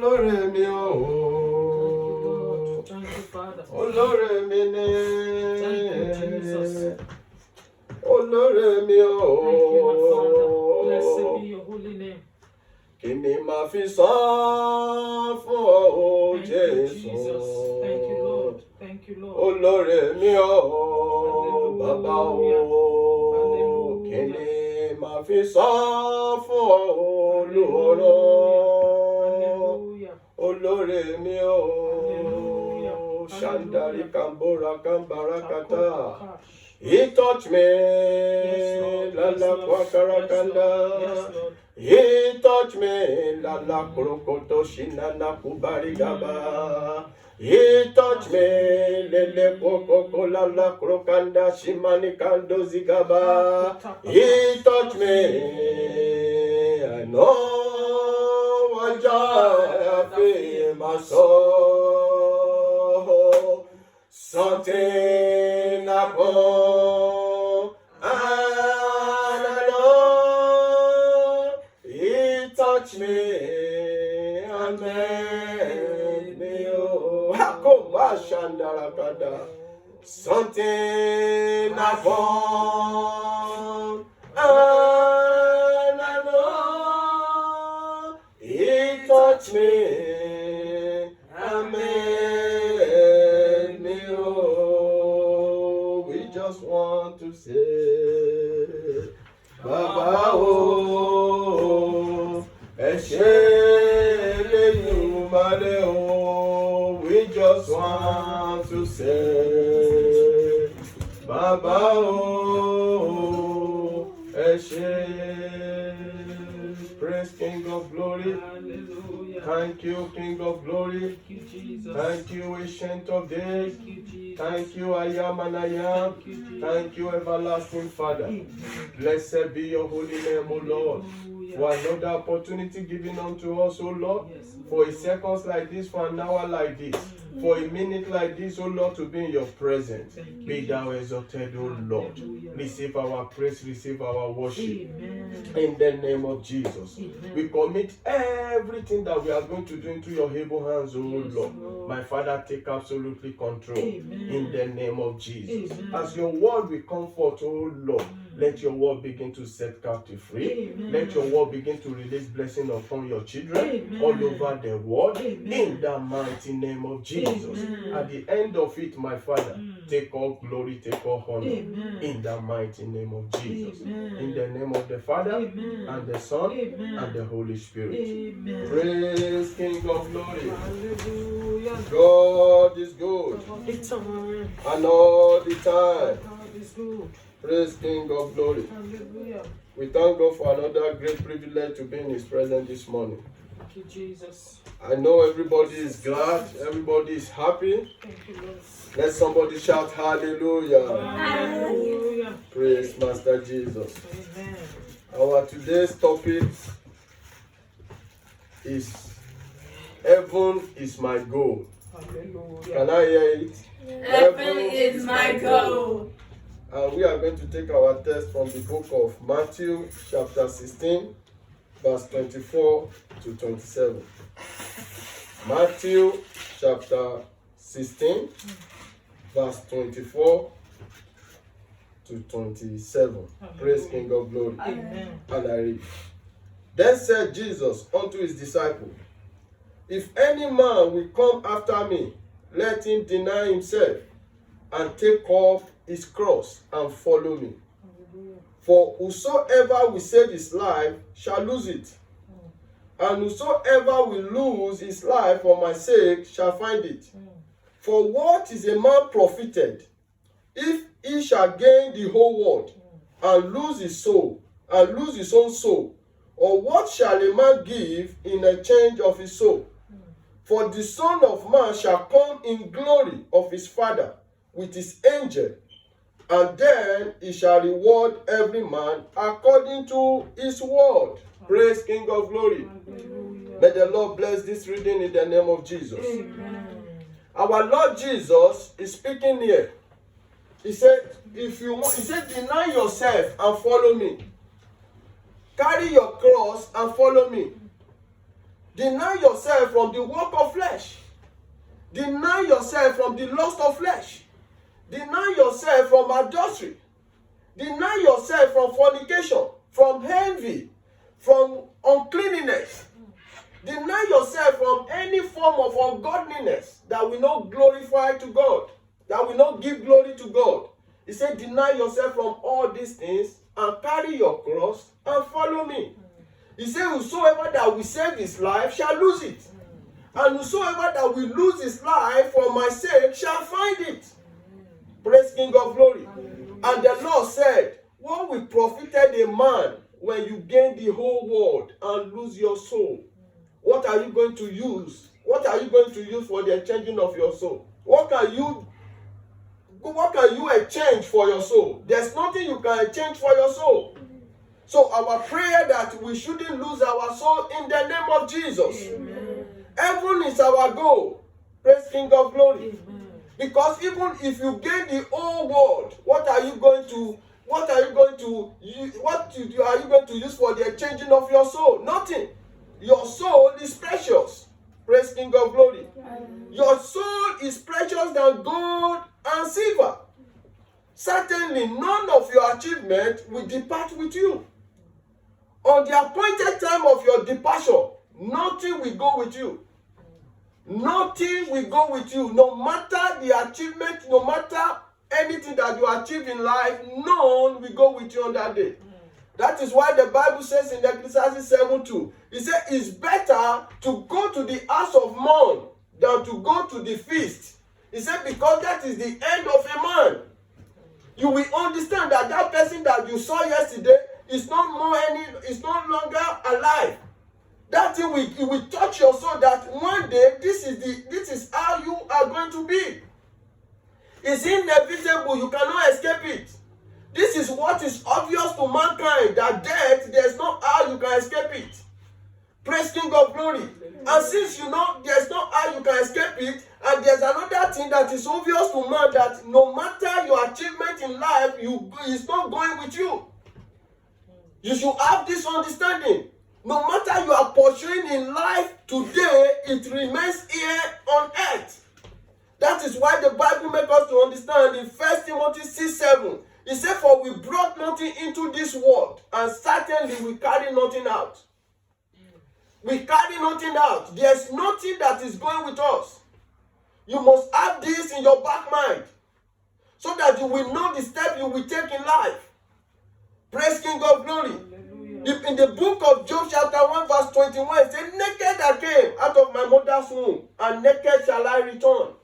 Olóore mi o. Thank you, Father. Olóore mi ni. Thank you, Jesus. Olóore mi o. Thank you, my Father. Blessed be your holy name. Kí ni màá fi san fún ọ o Thank you, Jésù? Jesus. Thank you, Lord. Thank you, Lord. Olóore mi o, Hallelujah. bàbá o. Hallelujah. Kí ni màá fi san fún ọ Olúọ̀rọ̀? Hallelujah. Olóore mi o. Hallelujah. Shandari Kambora Kambarakata. Takopa. He touched me, Yes, Lord. la Yes, la Lord. kwakarakanda. Yes, Lord. He touched me, la la kurokoto shinana kubarigaba. He touched me, lele kokoko la la kurokanda shimani kando zigaba. He touched me, I know what joy I feel in my soul. Something upon and I know He touched me and made me whole. Hakoma Shandarakada. Something upon and I know He touched me and made me whole. We just want to say, Baba o, ẹ ṣé Elédùmarè o. We just want to say, Baba o, ẹ ṣé. Praise King of Glory. Hallelujah. Thank you, King of Glory. Thank you, Jesus. Thank you, Ancient of Days. Thank you, Jesus. Thank you, I am and I am. Thank you, Jesus. Thank you, everlasting Father. Blessed be your holy name, O Lord. For another opportunity given unto us, O Lord. Yes, Lord. For a seconds like this, for an hour like this, for a minute like this, O Lord, to be in your presence. Thank you, Be thou exalted, O Lord. Hallelujah. Receive our praise, receive our worship. Amen. In the name of Jesus, Amen. we commit everything that we are going to do into your able hands, O Yes, Lord. Lord. My Father, take absolutely control. Amen. In the name of Jesus. Amen. As your word will comfort, O Lord, let your word begin to set captive free. Amen. Let your word begin to release blessing upon your children Amen. all over the world. Amen. In the mighty name of Jesus. Amen. At the end of it, my Father, take all glory, take all honor. Amen. In the mighty name of Jesus. Amen. In the name of the Father, Amen. and the Son, Amen. and the Holy Spirit. Amen. Praise King of Glory. Hallelujah. God is good, All the time. and all the time. God is good. Praise King of Glory. Hallelujah. We thank God for another great privilege to be in His presence this morning. Thank you, Jesus. I know everybody is glad, everybody is happy. Thank you, Lord. Let somebody shout hallelujah. Hallelujah. Praise Master Jesus. Amen. Our today's topic is Heaven is my goal. Hallelujah. Can I hear it? Heaven is my goal. And we are going to take our text from the book of Matthew chapter 16 verse 24 to 27. Matthew chapter 16 verse 24 to 27. Praise King of Glory. Amen. And I read. Then said Jesus unto his disciples, If any man will come after me, let him deny himself and take up his cross and follow me. Hallelujah. For whosoever will save his life shall lose it. And whosoever will lose his life for my sake shall find it. For what is a man profited, if he shall gain the whole world, and lose his soul, and lose his own soul? Or what shall a man give in exchange of his soul? For the Son of Man shall come in glory of his Father with his angel, and then he shall reward every man according to his word. Praise King of Glory. Hallelujah. May the Lord bless this reading in the name of Jesus. Amen. Our Lord Jesus is speaking here. He said, deny yourself and follow me. Carry your cross and follow me. Deny yourself from the work of flesh. Deny yourself from the lust of flesh. Deny yourself from adultery. Deny yourself from fornication, from envy, from uncleanness. Deny yourself from any form of ungodliness that will not glorify to God, that will not give glory to God. He said, deny yourself from all these things and carry your cross and follow me. He said, whosoever that will save his life shall lose it. And whosoever that will lose his life for my sake shall find it. Praise King of Glory. And the Lord said, what will profited a man when you gain the whole world and lose your soul? What are you going to use? What are you going to use for the exchanging of your soul? What can you exchange for your soul? There's nothing you can exchange for your soul. So our prayer that we shouldn't lose our soul in the name of Jesus. Amen. Heaven is our goal. Praise King of Glory. Amen. Because even if you gain the whole world, what are you going to use for the exchanging of your soul? Nothing. Your soul is precious. Praise King of Glory. Amen. Your soul is precious than gold and silver. Certainly none of your achievement will depart with you. On the appointed time of your departure, nothing will go with you. Nothing will go with you. No matter the achievement, no matter anything that you achieve in life, none will go with you on that day. That is why the Bible says in Ecclesiastes 7:2, it says it's better to go to the house of mourn than to go to the feast. He said because that is the end of a man. You will understand that that person that you saw yesterday is no longer alive. That thing will touch your soul that one day this is how you are going to be. It's inevitable, you cannot escape it. This is what is obvious to mankind, that death, there's no how you can escape it. Praise King of Glory. And since you know there's no how you can escape it, and there's another thing that is obvious to man, that no matter your achievement in life, it's not going with you. You should have this understanding. No matter you are pursuing in life today, it remains here on earth. That is why the Bible makes us to understand in 1 Timothy 6:7. It said, for we brought nothing into this world, and certainly we carry nothing out. We carry nothing out. There's nothing that is going with us. You must have this in your back mind, so that you will know the step you will take in life. Praise King of Glory. In the book of Job chapter 1 verse 21, it says, naked I came out of my mother's womb, and naked shall I return.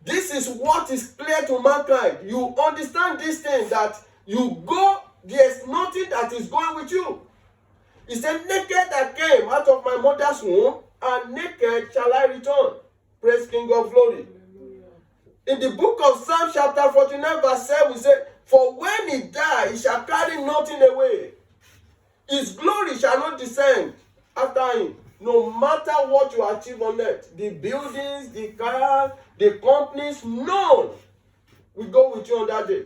This is what is clear to mankind. You understand this thing, that you go, there's nothing that is going with you. He said, naked I came out of my mother's womb, and naked shall I return. Praise King of Glory. In the book of Psalm chapter 49 verse 7, we say, for when he died, he shall carry nothing away. His glory shall not descend after him. No matter what you achieve on earth, the buildings, the cars, the companies, none will go with you on that day.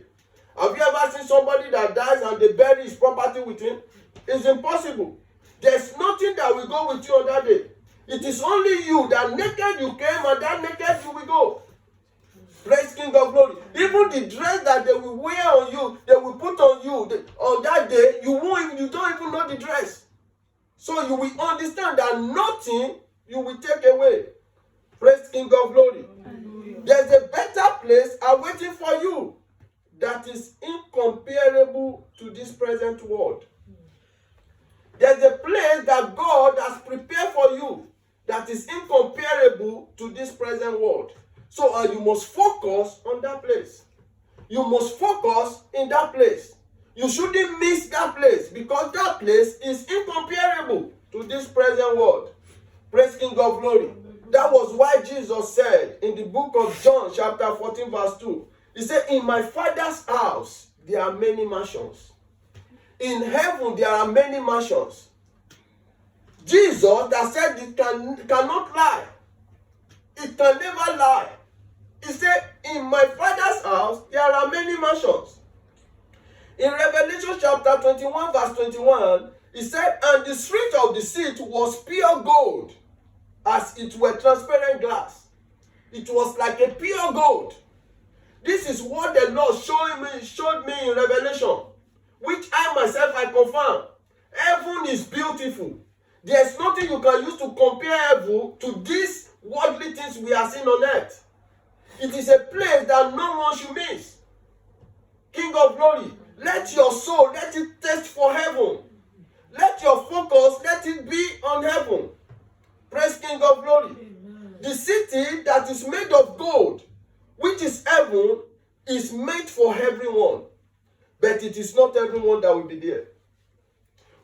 Have you ever seen somebody that dies and they bury his property with him? It's impossible. There's nothing that will go with you on that day. It is only you, that naked you came, and that naked you will go. Praise King of Glory. Even the dress that they will wear on you, they will put on you on that day, you don't even know the dress. So you will understand that nothing you will take away. Praise King of Glory. Hallelujah. There's a better place awaiting for you that is incomparable to this present world. There's a place that God has prepared for you that is incomparable to this present world. So you must focus on that place. You must focus in that place. You shouldn't miss that place, because that place is incomparable to this present world. Praise King of Glory. That was why Jesus said in the book of John chapter 14 verse 2, he said, in my Father's house there are many mansions. In heaven there are many mansions. Jesus that said it cannot lie. It can never lie. He said, in my Father's house there are many mansions. In Revelation chapter 21 verse 21, He said, and the street of the seat was pure gold, as it were transparent glass. It was like a pure gold. This is what the Lord showed me in Revelation, which I myself I confirm. Heaven is beautiful. There's nothing you can use to compare heaven to these worldly things we are seeing on earth. It is a place that no one should miss. King of glory, let your soul, let it taste for heaven. Let your focus, let it be on heaven. Praise King of glory. Amen. The city that is made of gold, which is heaven, is made for everyone. But it is not everyone that will be there.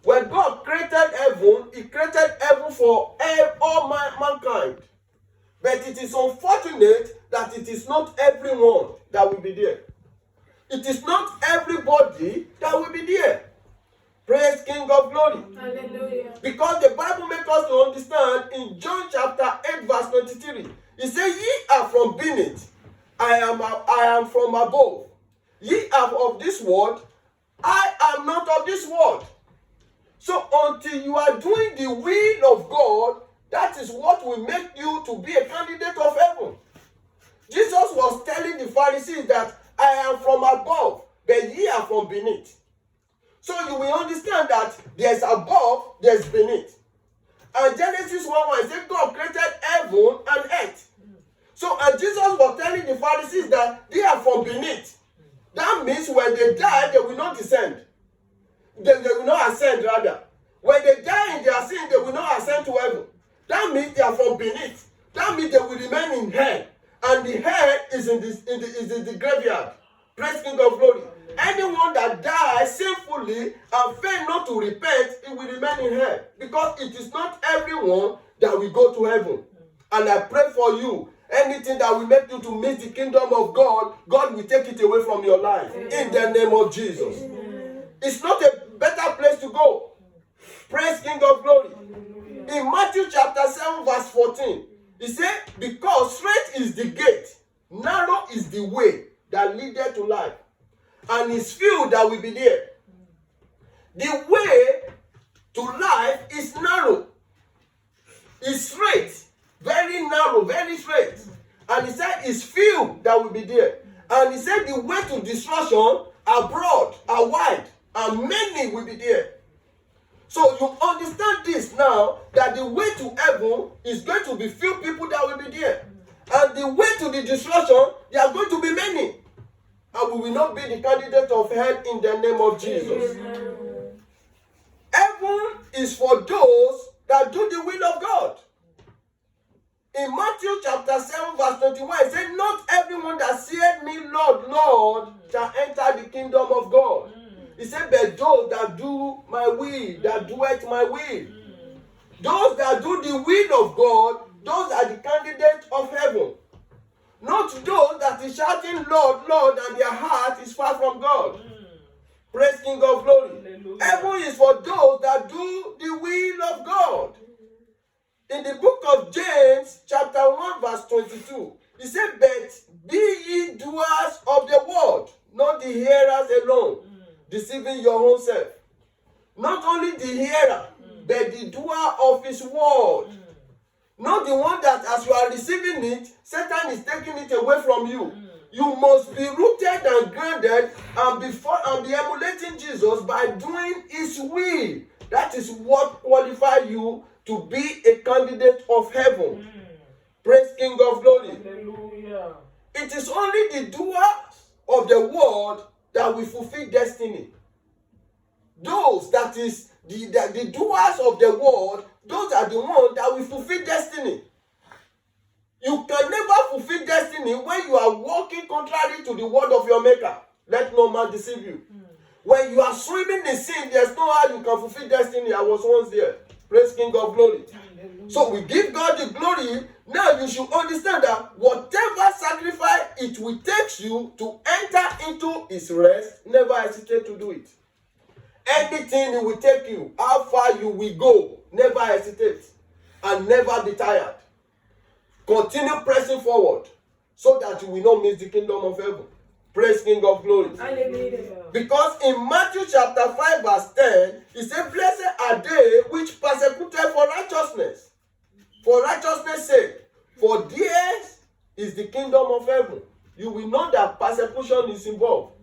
When God created heaven, He created heaven for all mankind. But it is unfortunate that it is not everyone that will be there. It is not everybody that will be there. Praise King of glory. Hallelujah. Because the Bible makes us to understand in John chapter 8 verse 23. It says, ye are from beneath, I am from above. Ye are of this world, I am not of this world. So until you are doing the will of God, that is what will make you to be a candidate of heaven. Jesus was telling the Pharisees that I am from above, but ye are from beneath. So you will understand that there's above, there's beneath. And Genesis 1:1 says God created heaven and earth. So and Jesus was telling the Pharisees that they are from beneath. That means when they die, they will not descend. They will not ascend rather. When they die in their sin, they will not ascend to heaven. That means they are from beneath. That means they will remain in hell. And the hell is in the graveyard. Praise King of glory. Anyone that dies sinfully and fail not to repent, it will remain in hell. Because it is not everyone that will go to heaven. And I pray for you, anything that will make you to miss the kingdom of God, God will take it away from your life. In the name of Jesus. It's not a better place to go. Praise King of glory. In Matthew chapter 7 verse 14, he said, because straight is the gate, narrow is the way that leadeth to life, and it's few that will be there. The way to life is narrow. It's straight, very narrow, very straight. And he said it's few that will be there. And he said the way to destruction are broad, are wide, and many will be there. So you understand this now, that the way to heaven is going to be few people that will be there. And the way to the destruction, there are going to be many. And we will not be the candidate of hell in the name of Jesus. Heaven is for those that do the will of God. In Matthew chapter 7 verse 21, it says, not everyone that saith me, Lord, Lord, shall enter the kingdom of God. He said, but those that do my will, that doeth my will. Those that do the will of God, those are the candidates of heaven. Not those that is shouting, Lord, Lord, and their heart is far from God. Praise King of glory. Hallelujah. Heaven is for those that do the will of God. In the book of James, chapter 1, verse 22, he said, but be ye doers of the word, not the hearers alone, deceiving your own self. Not only the hearer, but the doer of his word. Not the one that as you are receiving it, Satan is taking it away from you. You must be rooted and grounded and be emulating Jesus by doing his will. That is what qualifies you to be a candidate of heaven. Praise King of glory. Hallelujah. It is only the doers of the word that will fulfill destiny. Those that is the doers of the word, those are the ones that will fulfill destiny. You can never fulfill destiny when you are walking contrary to the word of your maker. Let no man deceive you. When you are swimming in sin, there's no how you can fulfill destiny. I was once there. Praise King of glory. So we give God the glory. Now you should understand that whatever sacrifice it will take you to enter into his rest, never hesitate to do it. Anything it will take you, how far you will go, never hesitate and never be tired. Continue pressing forward so that you will not miss the kingdom of heaven. Praise King of Glory. Hallelujah. Because in Matthew chapter 5 verse 10, he said, blessed are they which persecuted for righteousness' sake, for theirs is the kingdom of heaven. You will know that persecution is involved.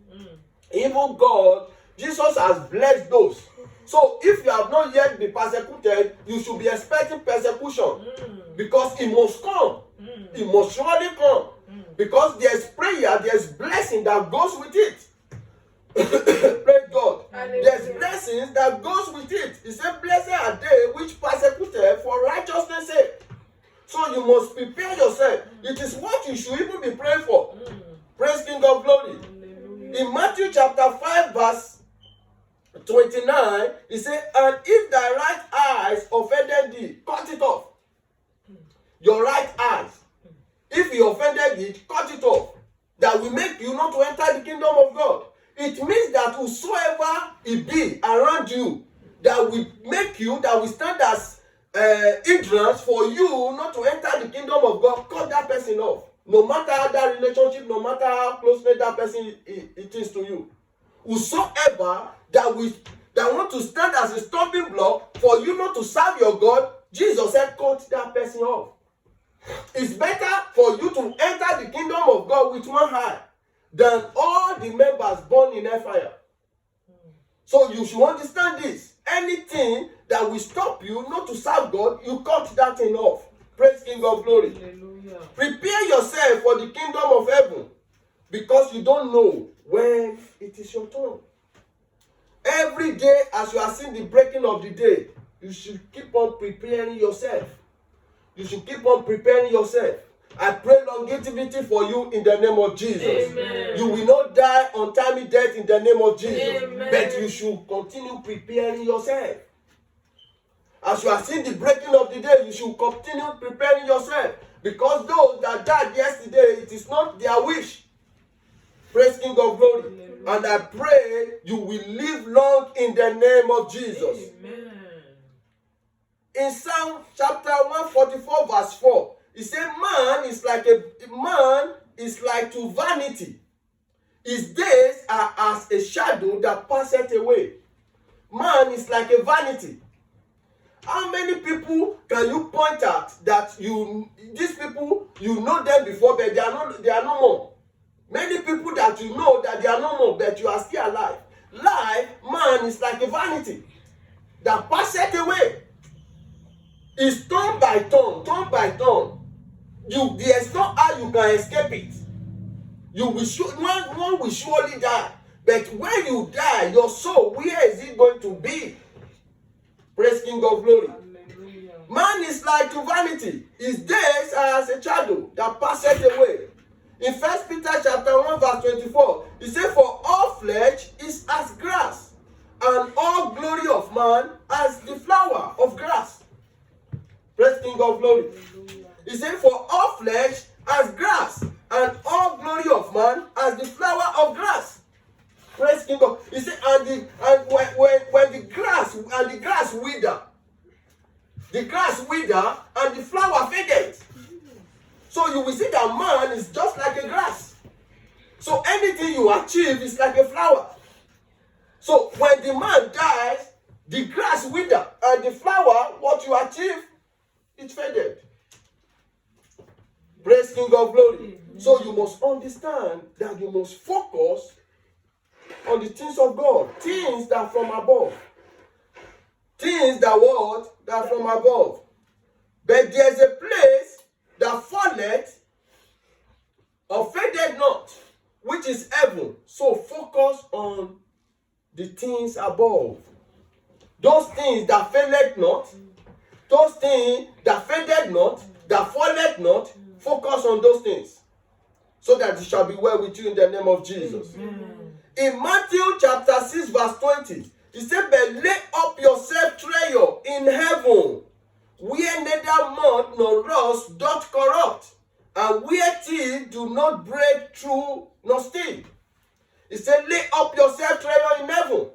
Even God, Jesus has blessed those. So if you have not yet been persecuted, you should be expecting persecution. Because it must come. It must surely come. Because there's prayer, there's blessing that goes with it. Praise God. There's blessings that goes with it. He said, blessed are they which persecuted for righteousness' sake. So you must prepare yourself. It is what you should even be praying for. Praise King of Glory. In Matthew chapter 5 verse 29, he said, and if thy right eyes offended thee, cut it off. Your right eyes. If he offended thee, cut it off. That will make you not to enter the kingdom of God. It means that whosoever it be around you, that will make you, that will stand as hindrance for you not to enter the kingdom of God, cut that person off. No matter how that relationship, no matter how close that person it is to you. Whosoever that want to stand as a stumbling block for you not to serve your God, Jesus said, cut that person off. It's better for you to enter the kingdom of God with one eye than all the members born in hellfire. So you should understand this. Anything that will stop you not to serve God, you cut that thing off. Praise King of Glory. Hallelujah. Prepare yourself for the kingdom of heaven because you don't know when it is your turn. Every day as you are seeing the breaking of the day, you should keep on preparing yourself. You should keep on preparing yourself. I pray longevity for you in the name of Jesus. Amen. You will not die untimely death in the name of Jesus. Amen. But you should continue preparing yourself. As you are seeing the breaking of the day, you should continue preparing yourself. Because those that died yesterday, it is not their wish. Praise King of Glory. Amen. And I pray you will live long in the name of Jesus. Amen. In Psalm chapter 144 verse 4, he said, man is like to vanity. His days are as a shadow that passeth away. Man is like a vanity. How many people can you point at that these people, you know them before, but they are no more? Many people that you know that they are no more, but you are still alive. Life, man, is like a vanity that passeth away. It's turn by turn, turn by turn. There's no how you can escape it. One will surely die. But when you die, your soul, where is it going to be? Praise King of Glory. Hallelujah. Man is like to vanity. His days are as a shadow that passeth away. In 1 Peter chapter 1 verse 24, he said, for all flesh is as grass, and all glory of man as the flower of grass. Praise King of Glory. Hallelujah. He said, for all flesh as grass, and all glory of man as the flower of grass. Praise King of. He said, when the grass wither, and the flower faded. So you will see that man is just like a grass. So anything you achieve is like a flower. So when the man dies, the grass wither, and the flower, what you achieve, it faded. Praise King of Glory. So you must understand that you must focus on the things of God, things that are from above. Things that what? That are from above. But there's a place that falleth or faded not, which is heaven. So focus on the things above. Those things that faded not, those things that faded not, that falleth not, focus on those things, so that it shall be well with you in the name of Jesus. Amen. In Matthew chapter 6 verse 20, he said, but lay up yourself treasure in heaven, where neither moth nor rust doth corrupt, and where thieves do not break through nor steal. He said, lay up yourself treasure in heaven.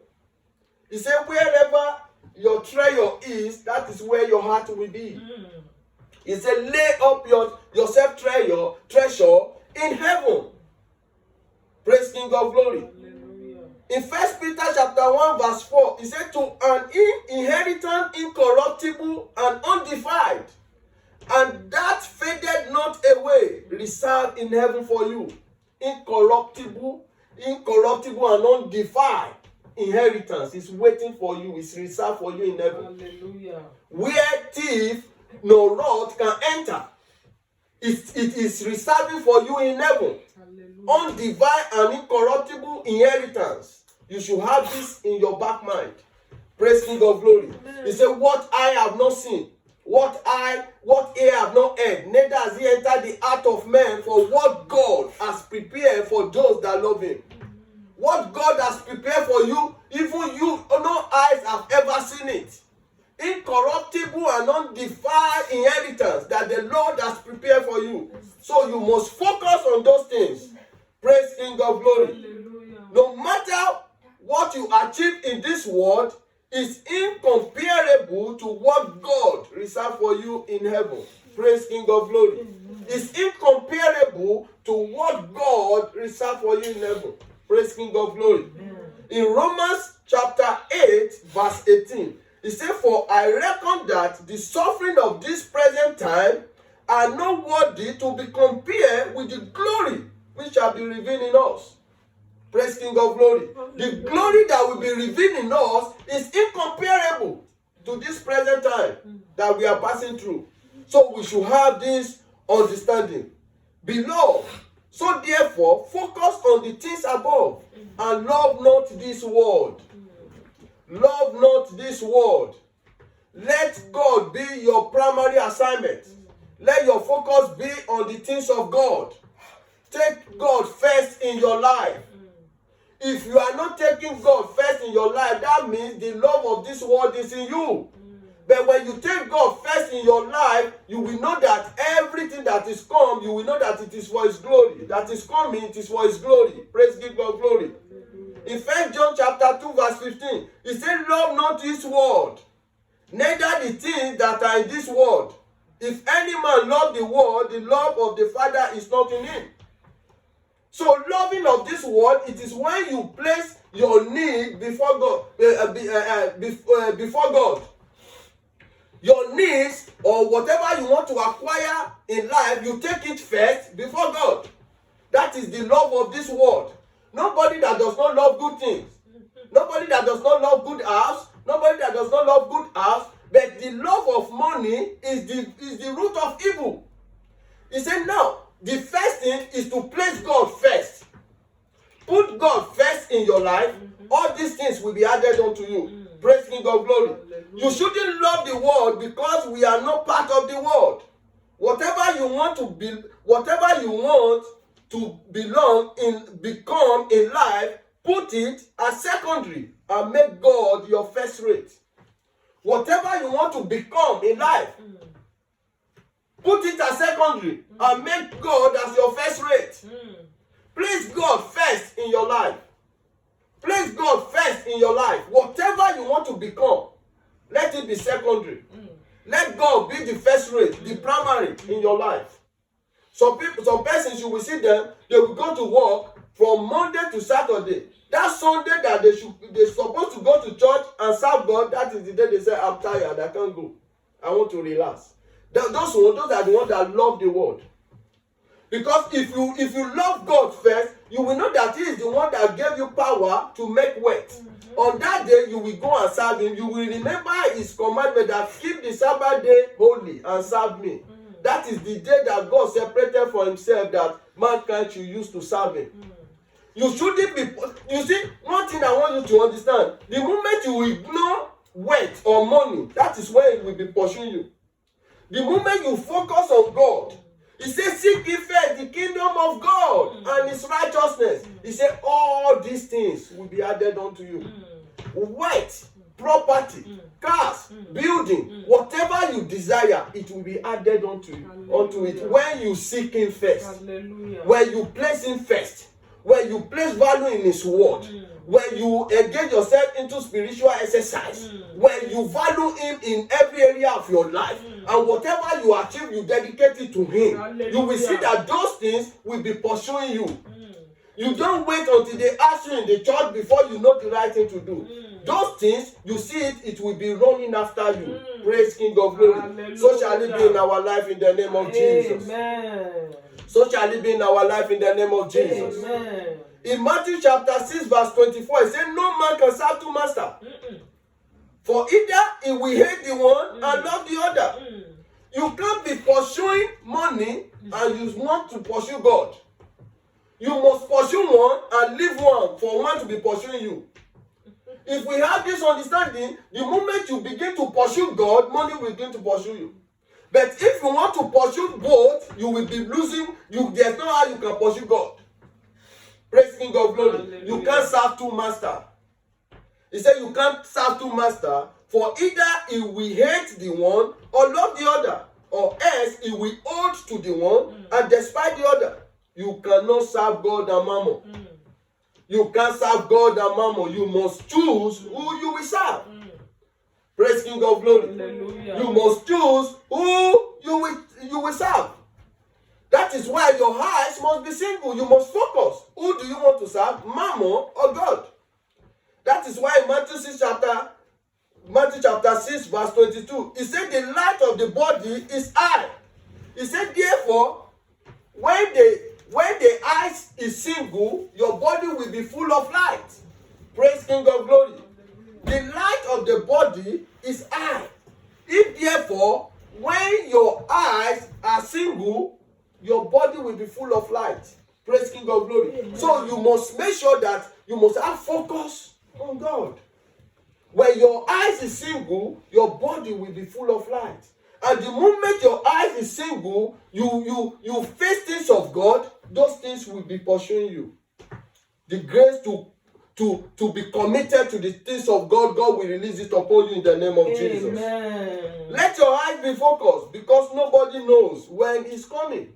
He said, wherever your treasure is, that is where your heart will be. He said, lay up yourself treasure in heaven. Praise King of Glory. Hallelujah. In 1 Peter chapter 1 verse 4, he said, to an inheritance incorruptible and undefiled, and that faded not away, reserved in heaven for you. Incorruptible and undefiled inheritance is waiting for you, is reserved for you in heaven. Hallelujah. Where thief nor rot can enter. It is reserving for you in heaven. Hallelujah. Undefiled and incorruptible inheritance. You should have this in your back mind. Praise King of Glory. He said, what eye have not seen, what ear have not heard, neither has he entered the heart of man, for what God has prepared for those that love him. What God has prepared for you, even you, no eyes have ever seen it. Incorruptible and undefiled inheritance that the Lord has prepared for you. So you must focus on those things. Praise King of Glory. Hallelujah. No matter what you achieve in this world is incomparable to what God reserved for you in heaven. Praise King of Glory. It's incomparable to what God reserved for you in heaven. Praise King of Glory. In Romans chapter 8 verse 18, he said, for I reckon that the suffering of this present time are not worthy to be compared with the glory which shall be revealed in us. Praise King of Glory. The glory that will be revealed in us is incomparable to this present time that we are passing through. So we should have this understanding. Beloved, so therefore, focus on the things above and love not this world. Love not this world. Let God be your primary assignment. Let your focus be on the things of God. Take God first in your life. If you are not taking God first in your life, that means the love of this world is in you. But when you take God first in your life, you will know that everything that is come, you will know that it is for His glory. That is coming, it is for His glory. Praise God, glory. In 1 John chapter 2 verse 15, he said, love not this world, neither the things that are in this world. If any man love the world, the love of the Father is not in him. So loving of this world, it is when you place your need before God. Before God. Your needs or whatever you want to acquire in life, you take it first before God. That is the love of this world. Nobody that does not love good things. Nobody that does not love good house. Nobody that does not love good house. But the love of money is the root of evil. He said, now, the first thing is to place God first. Put God first in your life. All these things will be added unto you. Praise King of Glory. You shouldn't love the world because we are not part of the world. Whatever you want to be, whatever you want to become in life, put it as secondary and make God your first rate. Whatever you want to become in life, put it as secondary and make God as your first rate. Place God first in your life. Place God first in your life. Whatever you want to become, let it be secondary. Let God be the first rate, the primary in your life. Some persons, you will see them, they will go to work from Monday to Saturday. That Sunday that they're supposed to go to church and serve God, that is the day they say, I'm tired, I can't go. I want to relax. Those are the ones that love the world. Because if you love God first, you will know that He is the one that gave you power to make wealth. On that day, you will go and serve Him. You will remember His commandment that keep the Sabbath day holy and serve me. That is the day that God separated for Himself that mankind should use to serve Him. You shouldn't be. You see, one thing I want you to understand: the moment you ignore wealth or money, that is when it will be pursuing you. The moment you focus on God, He says, seek ye first the kingdom of God and His righteousness. He said, all these things will be added unto you. Wealth, property, cars, building, whatever you desire, it will be added unto you, unto it. When you seek Him first, when you place Him first, when you place value in His word, when you engage yourself into spiritual exercise, when you value Him in every area of your life, and whatever you achieve, you dedicate it to Him. You will see that those things will be pursuing you. You don't wait until they ask you in the church before you know the right thing to do. Those things, you see it, it will be running after you. Praise King of Glory. Hallelujah. So shall it be in our life in the name of Jesus. Amen. So shall it be in our life in the name of Jesus. Amen. In Matthew chapter 6 verse 24, it says, no man can serve two masters. For either he will hate the one and love the other. You can't be pursuing money and you want to pursue God. You must pursue one and leave one for one to be pursuing you. If we have this understanding, the moment you begin to pursue God, money will begin to pursue you. But if you want to pursue both, you will be losing. There's no how you can pursue God. Praise King of Glory. Hallelujah. You can't serve two masters. He said you can't serve two masters, for either he will hate the one or love the other, or else he will hold to the one and despise the other. You cannot serve God and mammon. You can't serve God and mammon. You must choose who you will serve. Praise King of Glory. Hallelujah. You must choose who you will serve. That is why your eyes must be single. You must focus. Who do you want to serve, mammon or God? That is why in Matthew chapter 6 verse 22, he said the light of the body is eye. He said therefore, when the eyes is single, your body will be full of light. Praise King of Glory. The light of the body is eye. If therefore, when your eyes are single, your body will be full of light. Praise King of Glory. Amen. So you must make sure that you must have focus on God. When your eyes is single, your body will be full of light. And the moment your eyes is single, you face things of God, those things will be pursuing you. The grace to be committed to the things of God, God will release it upon you in the name of Jesus. Amen. Let your eyes be focused, because nobody knows when it's coming.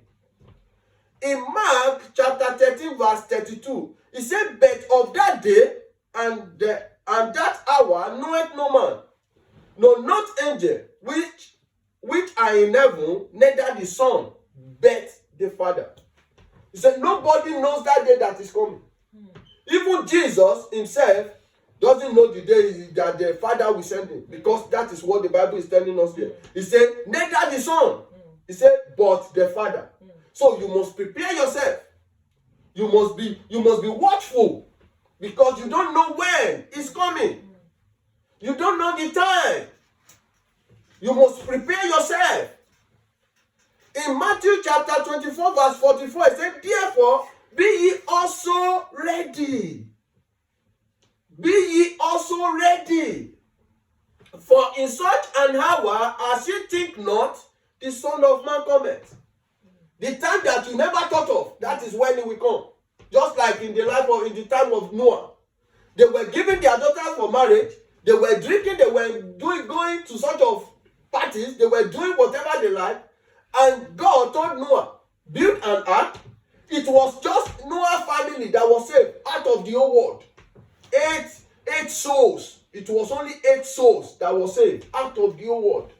In Mark chapter 13 verse 32, he said, but of that day and that hour knoweth no man, no, not angel, which are in heaven, neither the Son, but the Father. He said, nobody knows that day that is coming. Even Jesus himself doesn't know the day that the Father will send him, because that is what the Bible is telling us here. He said, neither the Son. He said, but the Father. So you must prepare yourself. You must be watchful, because you don't know when it's coming. You don't know the time. You must prepare yourself. In Matthew chapter 24 verse 44, it said, therefore, be ye also ready. Be ye also ready. For in such an hour as ye think not, the Son of Man cometh. The time that you never thought of, that is when it will come. Just like in the time of Noah. They were giving their daughters for marriage. They were drinking. They were going to sort of parties. They were doing whatever they like. And God told Noah, build an ark. It was just Noah's family that was saved out of the whole world. Eight souls. It was only 8 souls that were saved out of the whole world.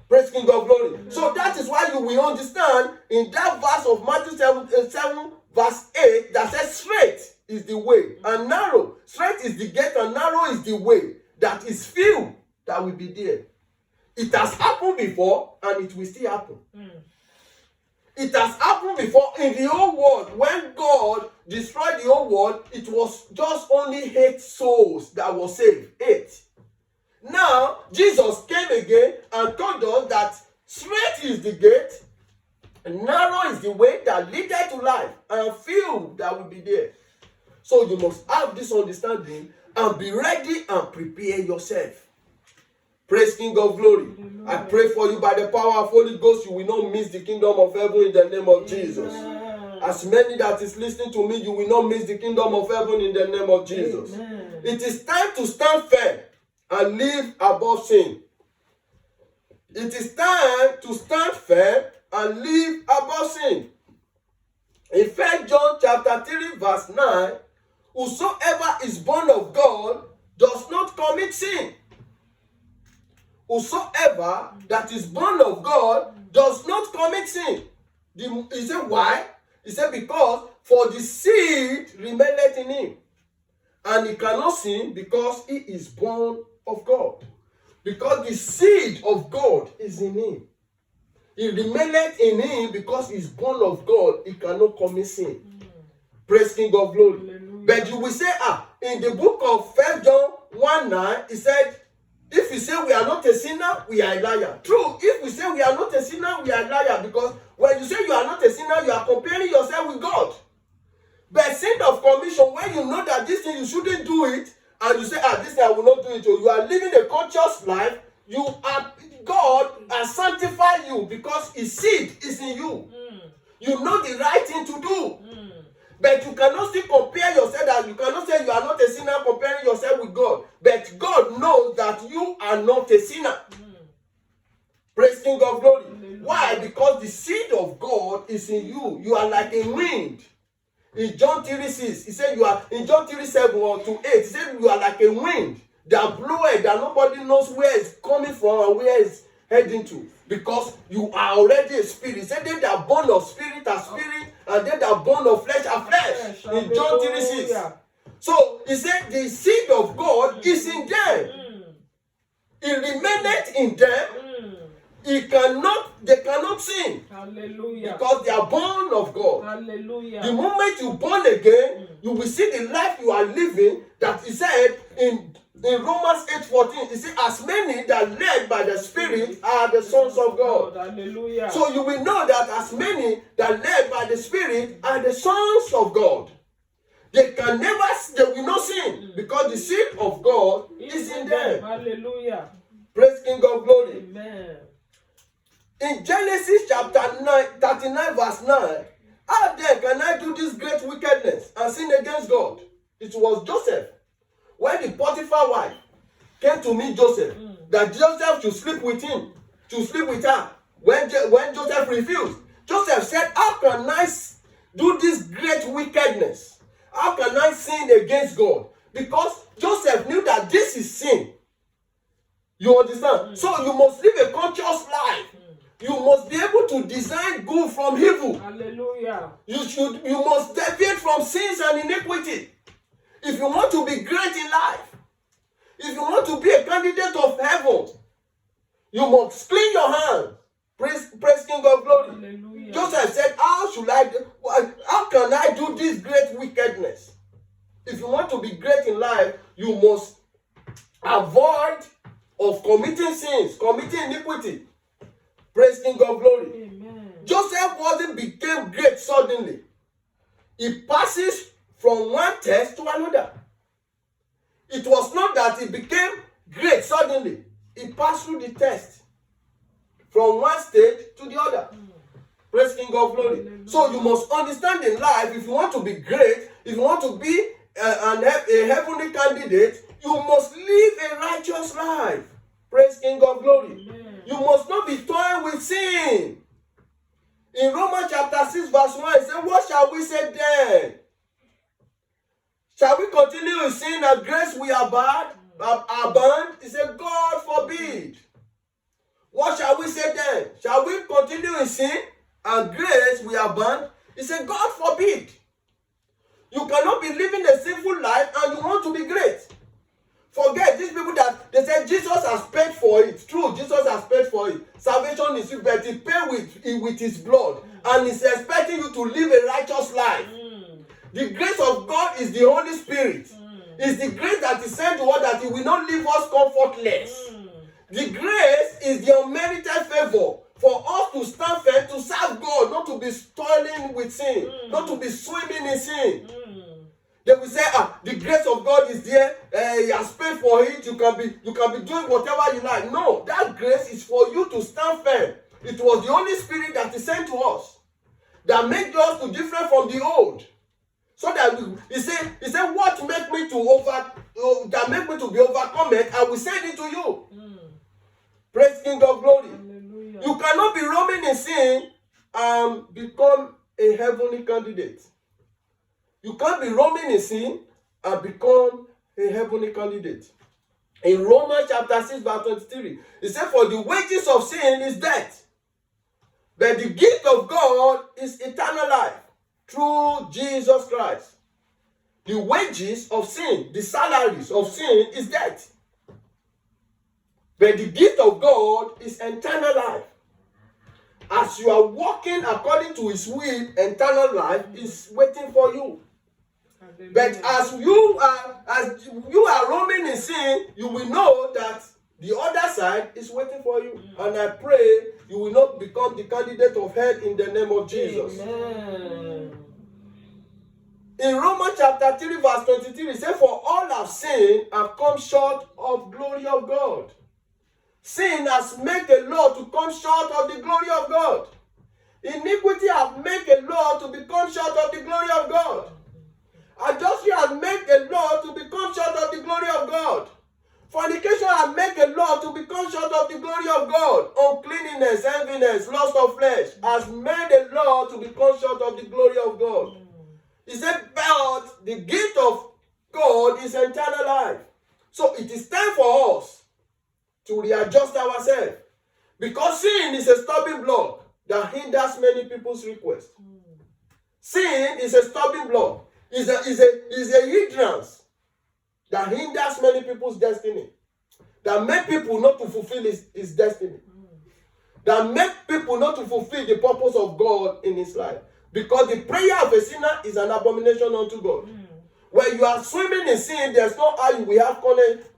Praise King of Glory. So that is why you will understand in that verse of Matthew 7 verse 8 that says, straight is the way and narrow. Straight is the gate and narrow is the way that is few that will be there. It has happened before and it will still happen. It has happened before in the whole world. When God destroyed the whole world, it was just only 8 souls that were saved. 8. Now, Jesus came again and told us that straight is the gate, and narrow is the way that leadeth to life, and few that will be there. So you must have this understanding and be ready and prepare yourself. Praise King of Glory. Amen. I pray for you by the power of Holy Ghost, you will not miss the kingdom of heaven in the name of Jesus. Amen. As many that is listening to me, you will not miss the kingdom of heaven in the name of Jesus. Amen. It is time to stand firm and live above sin. It is time to stand firm and live above sin. In 1 John chapter 3 verse 9, whosoever is born of God does not commit sin. Whosoever that is born of God does not commit sin. He said, why? He said, because for the seed remaineth in him, and he cannot sin because he is born of God. Because the seed of God is in him. He remaineth in him because he is born of God. He cannot commit sin. Praise King of Glory. Hallelujah. But you will say, in the book of 1 John 1:9, it said, if we say we are not a sinner, we are a liar. True, if we say we are not a sinner, we are a liar. Because when you say you are not a sinner, you are comparing yourself with God. But sin of commission, when you know that this thing you shouldn't do it, and you say, this thing I will not do it, or you are living a conscious life, God has sanctified you because his seed is in you. You know the right thing to do. But you cannot still compare yourself, that you cannot say you are not a sinner comparing yourself with God. But God knows that you are not a sinner. Praise King of Glory. Why? Because the seed of God is in you. You are like a wind. In John 3:6, he said you are, in John 3:7 or to 8, he said you are like a wind that bloweth, that nobody knows where it's coming from and where it's heading to. Because you are already a spirit. He said they that are born of spirit are spirit, and they that are born of flesh are flesh. In John 3:6. So he said the seed of God is in them. It remaineth in them. They cannot sin. Hallelujah. Because they are born of God. Hallelujah. The moment you born again, you will see the life you are living, that he said in Romans 8:14, he said, as many that led by the Spirit are the sons of God. Hallelujah. So you will know that as many that led by the Spirit are the sons of God. They will not sin because the seed of God is in them. Hallelujah. Praise King of Glory. Amen. In Genesis chapter 39 verse 9, how then can I do this great wickedness and sin against God? It was Joseph. When the Potiphar wife came to meet Joseph, that Joseph should sleep with him, to sleep with her. When Joseph refused, Joseph said, how can I do this great wickedness? How can I sin against God? Because Joseph knew that this is sin. You understand? So you must live a conscious life. You must be able to discern good from evil. Hallelujah. You must deviate from sins and iniquity. If you want to be great in life, if you want to be a candidate of heaven, you must clean your hands. Praise King of Glory. Hallelujah. Joseph said, how can I do this great wickedness? If you want to be great in life, you must avoid of committing sins, committing iniquity. Praise King of Glory. Amen. Joseph became great suddenly. He passes from one test to another. It was not that he became great suddenly. He passed through the test from one stage to the other. Praise King of Glory. So you must understand in life, if you want to be great, if you want to be a heavenly candidate, you must live a righteous life. Praise King of Glory. Amen. You must not be toying with sin. In Romans chapter 6 verse 1, it says, what shall we say then? Shall we continue in sin that grace we abound? He said, God forbid. What shall we say then? Shall we continue in sin and grace we abound? He said, God forbid. You cannot be living a sinful life and you want to be great. Forget these people that they say Jesus has paid for it. True, Jesus has paid for it. Salvation is free, but he paid with his blood. And he's expecting you to live a righteous life. The grace of God is the Holy Spirit. It's the grace that is sent to us that he will not leave us comfortless. The grace is the unmerited favor for us to stand firm, to serve God, not to be toiling with sin, not to be swimming in sin. They will say, the grace of God is there. He has paid for it. You can be doing whatever you like. No, that grace is for you to stand firm. It was the Holy Spirit that is sent to us, that made us to different from the old. So that he said, what make me to be overcome it, I will send it to you. Praise King of Glory. Hallelujah. You cannot be roaming in sin and become a heavenly candidate. You can't be roaming in sin and become a heavenly candidate. In Romans chapter 6 verse 23, it says, for the wages of sin is death, but the gift of God is eternal life through Jesus Christ. The wages of sin, the salaries of sin is death. But the gift of God is eternal life. As you are walking according to his will, eternal life is waiting for you. But as you are roaming in sin, you will know that the other side is waiting for you. And I pray you will not become the candidate of hell in the name of Jesus. Amen. In Romans chapter 3 verse 23, it says, for all have sinned and come short of glory of God. Sin has made a law to come short of the glory of God. Iniquity has made a law to become short of the glory of God. Adultery has made a law to become short of the glory of God. Fornication has made a law to become short of the glory of God. Uncleanness, enviness, lust of flesh has made a law to become short of the glory of God. He said, but the gift of God is eternal life. So it is time for us to readjust ourselves. Because sin is a stumbling block that hinders many people's requests. Sin is a stumbling block. Is a hindrance that hinders many people's destiny. That make people not to fulfill his destiny. That make people not to fulfill the purpose of God in his life. Because the prayer of a sinner is an abomination unto God. When you are swimming in sin, there's no how you will have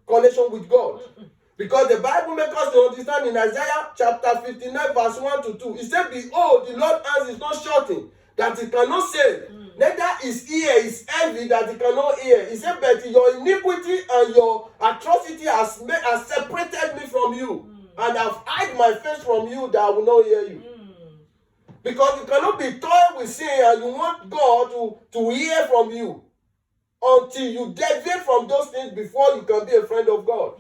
connection with God. Because the Bible makes us to understand in Isaiah chapter 59 verse 1 to 2. It said, behold, the Lord's hand is not shortened, that he cannot save. Neither his ear is heavy, that he cannot hear. He said, but your iniquity and your atrocity has separated me from you. And have hid my face from you, that I will not hear you. Because you cannot be toying with sin and you want God to hear from you until you deviate from those things before you can be a friend of God.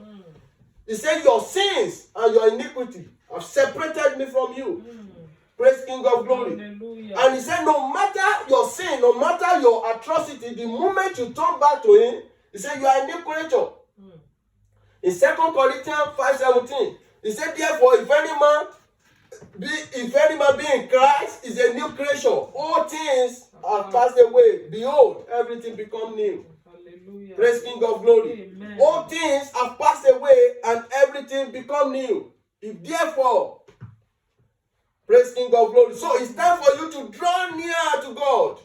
He said, your sins and your iniquity have separated me from you. Praise King of Glory. Hallelujah. And he said, no matter your sin, no matter your atrocity, the moment you turn back to him, he said, you are a new creature. In 2 Corinthians 5:17, he said, therefore, if any man be in Christ, is a new creation. All things have passed away. Behold, everything become new. Hallelujah. Praise King of Glory. Amen. All things have passed away and everything become new. If therefore, praise King of Glory. So it's time for you to draw near to God.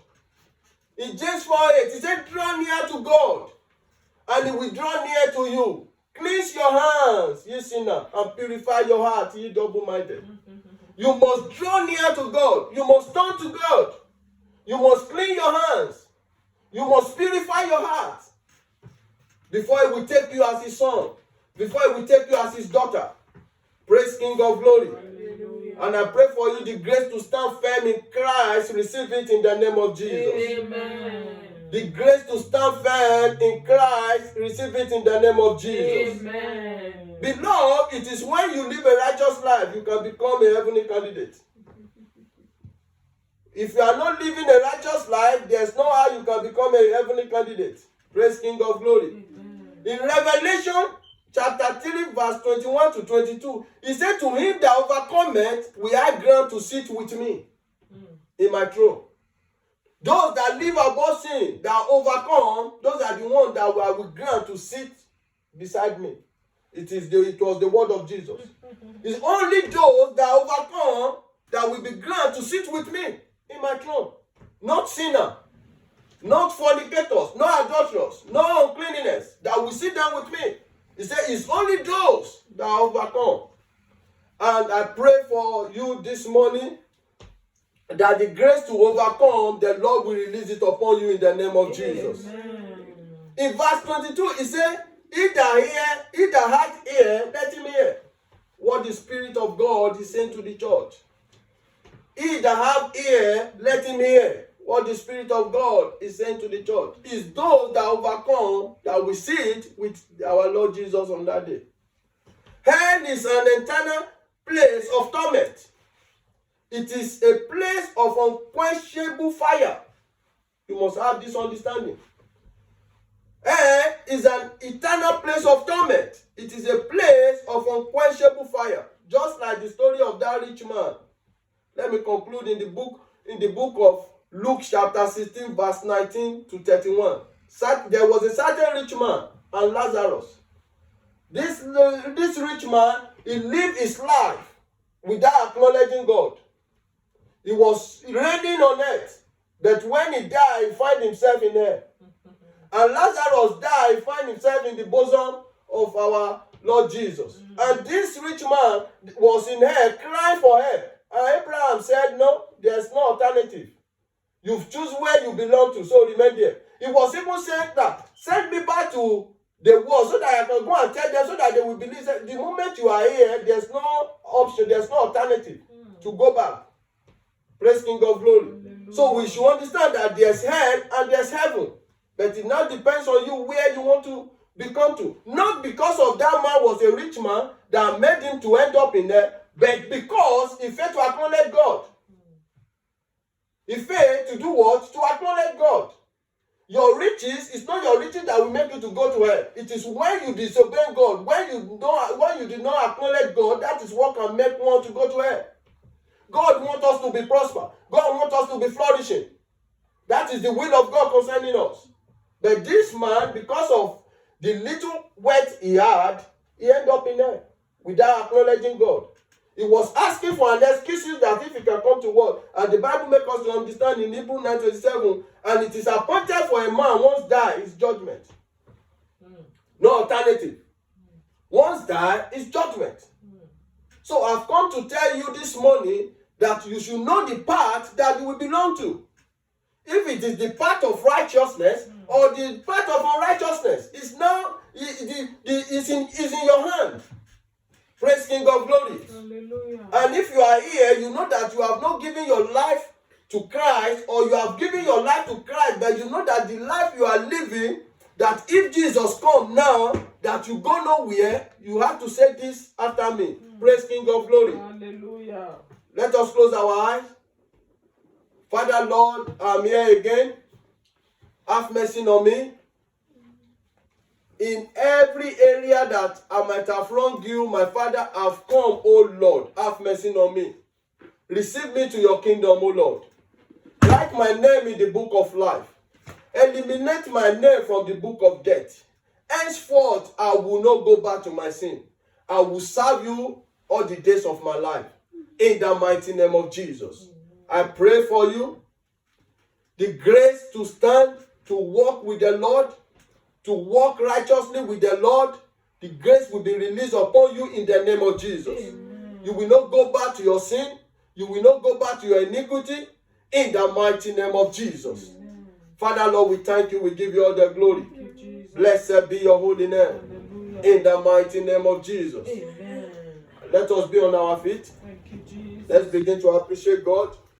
In James 4:8, he said, draw near to God, and he will draw near to you. Cleanse your hands, ye sinner, and purify your heart, ye double-minded. You must draw near to God. You must turn to God. You must clean your hands. You must purify your heart before he will take you as his son, before he will take you as his daughter. Praise King of Glory. Hallelujah. And I pray for you the grace to stand firm in Christ. Receive it in the name of Jesus. Amen. The grace to stand firm in Christ. Receive it in the name of Jesus. Amen. Beloved, it is when you live a righteous life you can become a heavenly candidate. If you are not living a righteous life, there's no how you can become a heavenly candidate. Praise King of Glory. Amen. In Revelation chapter 3 verse 21 to 22, he said, to him that overcometh will I grant to sit with me in my throne. Those that live above sin, that overcome, those are the ones that I will grant to sit beside me. It was the word of Jesus. It's only those that overcome that will be granted to sit with me in my throne. Not sinner, not fornicators, not adulterers, no uncleanness, that will sit down with me. He said it's only those that overcome. And I pray for you this morning that the grace to overcome, the Lord will release it upon you in the name of Jesus. Amen. In verse 22, he said, he that hath ear, let him hear what the Spirit of God is saying to the church. He that hath ear, let him hear what the Spirit of God is saying to the church. It's those that overcome that will sit with our Lord Jesus on that day. Hell is an eternal place of torment. It is a place of unquenchable fire. You must have this understanding. Hell is an eternal place of torment. It is a place of unquenchable fire. Just like the story of that rich man. Let me conclude in the book of Luke chapter 16, verse 19 to 31. There was a certain rich man and Lazarus. This rich man, he lived his life without acknowledging God. He was reigning on earth, but when he died, he found himself in hell. And Lazarus died, he found himself in the bosom of our Lord Jesus. And this rich man was in hell, crying for help. And Abraham said, no, there's no alternative. You've chosen where you belong to, so remain there. He was even saying that, send me back to the world so that I can go and tell them so that they will believe that the moment you are here, there's no option, there's no alternative to go back. Praise King of Glory. So we should understand that there's hell and there's heaven. But it now depends on you where you want to become to. Not because of that man was a rich man that made him to end up in there, but because he failed to acknowledge God. He failed to do what? To acknowledge God. Your riches is not your riches that will make you to go to hell. It is when you disobey God, when you did not acknowledge God, that is what can make one to go to hell. God wants us to be prosper. God wants us to be flourishing. That is the will of God concerning us. But this man, because of the little wealth he had, he ended up in hell without acknowledging God. He was asking for an excuse that if he can come to work. And the Bible makes us to understand in Hebrews 9:27, and it is appointed for a man once die is judgment. No alternative. Once die is judgment. So I've come to tell you this morning that you should know the path that you will belong to. If it is the path of righteousness or the path of unrighteousness, it's in your hand. Praise King of Glory. Hallelujah. And if you are here, you know that you have not given your life to Christ, or you have given your life to Christ, but you know that the life you are living, that if Jesus comes now, that you go nowhere, you have to say this after me. Praise King of Glory. Hallelujah. Let us close our eyes. Father, Lord, I'm here again. Have mercy on me. In every area that I might have wronged you, my Father, I've come, O Lord. Have mercy on me. Receive me to your kingdom, O Lord. Write my name in the book of life. Eliminate my name from the book of death. Henceforth, I will not go back to my sin. I will serve you all the days of my life. In the mighty name of Jesus. I pray for you the grace to stand, to walk with the Lord, to walk righteously with the Lord. The grace will be released upon you in the name of Jesus. Amen. You will not go back to your sin. You will not go back to your iniquity in the mighty name of Jesus. Amen. Father, Lord, we thank you. We give you all the glory. You, blessed be your holy name. Hallelujah. In the mighty name of Jesus. Amen. Let us be on our feet. Thank you, Jesus. Let's begin to appreciate God.